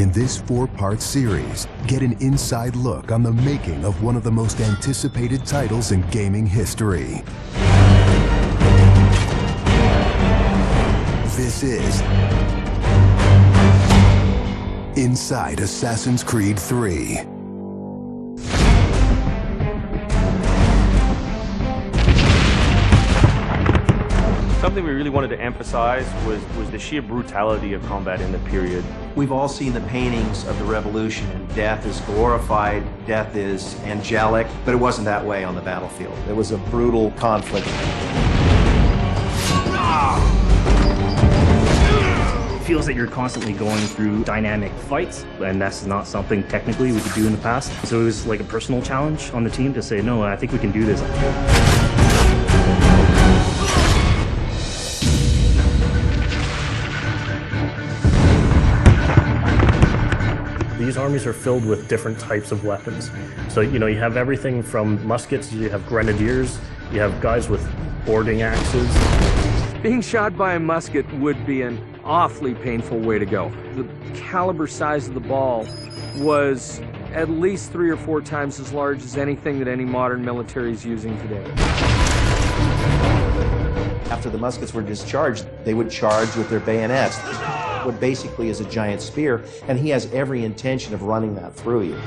In this 4-part series, get an inside look on the making of one of the most anticipated titles in gaming history. This is Inside Assassin's Creed 3. Something we really wanted to emphasize was the sheer brutality of combat in the period. We've all seen the paintings of the revolution, and death is glorified, death is angelic, but it wasn't that way on the battlefield. It was a brutal conflict. It feels that you're constantly going through dynamic fights, and that's not something technically we could do in the past. So it was like a personal challenge on the team to say, no, I think we can do this. These armies are filled with different types of weapons. So, you have everything from muskets, you have grenadiers, you have guys with boarding axes. Being shot by a musket would be an awfully painful way to go. The caliber size of the ball was at least 3 or 4 times as large as anything that any modern military is using today. After the muskets were discharged, they would charge with their bayonets. What basically is a giant spear, and he has every intention of running that through you.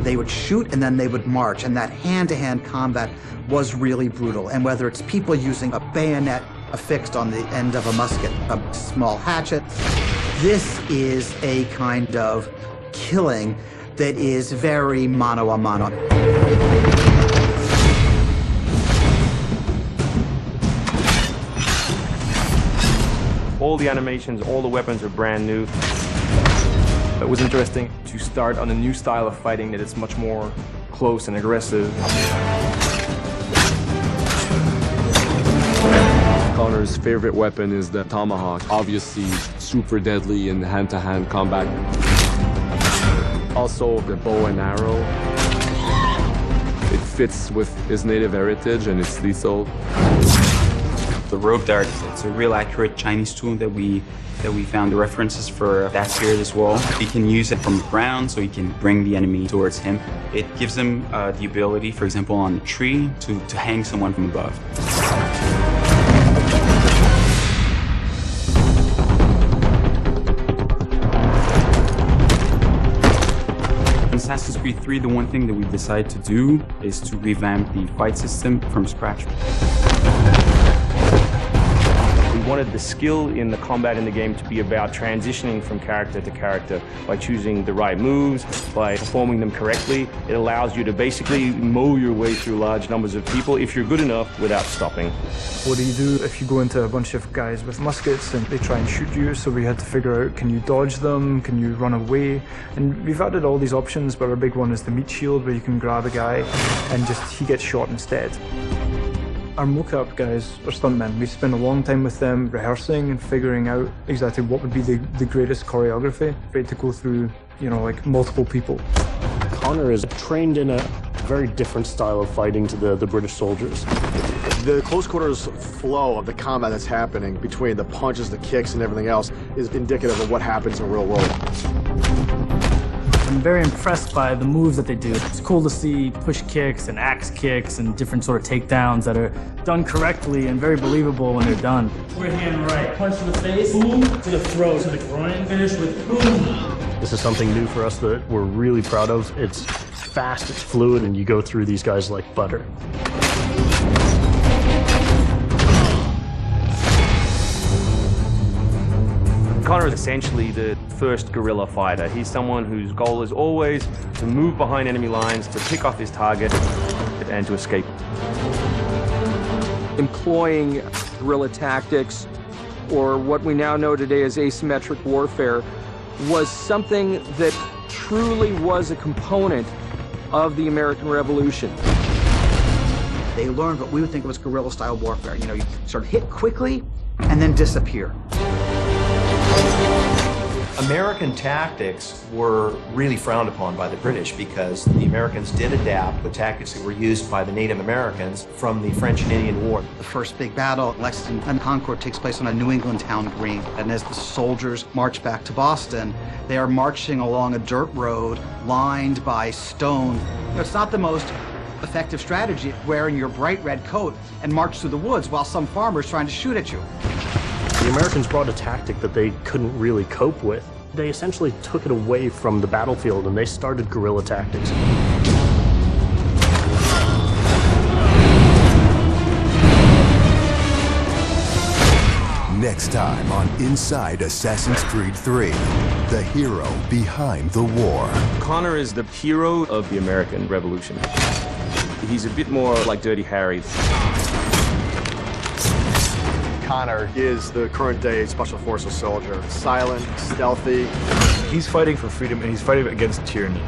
They would shoot and then they would march, and that hand-to-hand combat was really brutal. And whether it's people using a bayonet affixed on the end of a musket, a small hatchet, this is a kind of killing that is very mano a mano. All the animations, all the weapons are brand new. It was interesting to start on a new style of fighting that is much more close and aggressive. Connor's favorite weapon is the tomahawk, obviously super deadly in hand-to-hand combat. Also the bow and arrow. It fits with his native heritage and it's lethal. The rope dart, it's a real accurate Chinese tool that we found the references for that period as well. He can use it from the ground, so he can bring the enemy towards him. It gives him the ability, for example, on a tree, to hang someone from above. In Assassin's Creed 3, the one thing that we decided to do is to revamp the fight system from scratch. We wanted the skill in the combat in the game to be about transitioning from character to character by choosing the right moves, by performing them correctly. It allows you to basically mow your way through large numbers of people if you're good enough without stopping. What do you do if you go into a bunch of guys with muskets and they try and shoot you? So we had to figure out, can you dodge them? Can you run away? And we've added all these options, but our big one is the meat shield, where you can grab a guy and he gets shot instead. Our mocap guys are stuntmen. We spent a long time with them rehearsing and figuring out exactly what would be the greatest choreography. Ready to go through, like multiple people. Connor is trained in a very different style of fighting to the British soldiers. The close quarters flow of the combat that's happening between the punches, the kicks, and everything else is indicative of what happens in the real world. I'm very impressed by the moves that they do. It's cool to see push kicks and axe kicks and different sort of takedowns that are done correctly and very believable when they're done. Right hand right, punch to the face, boom, to the throat, to the groin, finish with boom. This is something new for us that we're really proud of. It's fast, it's fluid, and you go through these guys like butter. Connor is essentially the first guerrilla fighter. He's someone whose goal is always to move behind enemy lines, to pick off his target, and to escape. Employing guerrilla tactics, or what we now know today as asymmetric warfare, was something that truly was a component of the American Revolution. They learned what we would think of as guerrilla-style warfare. You sort of hit quickly and then disappear. American tactics were really frowned upon by the British because the Americans did adapt the tactics that were used by the Native Americans from the French and Indian War. The first big battle at Lexington and Concord takes place on a New England town green. And as the soldiers march back to Boston, they are marching along a dirt road lined by stone. You know, it's not the most effective strategy wearing your bright red coat and march through the woods while some farmer's trying to shoot at you. The Americans brought a tactic that they couldn't really cope with. They essentially took it away from the battlefield and they started guerrilla tactics. Next time on Inside Assassin's Creed 3, the hero behind the war. Connor is the hero of the American Revolution. He's a bit more like Dirty Harry. Connor is the current-day Special Forces soldier. Silent, stealthy. He's fighting for freedom and he's fighting against tyranny.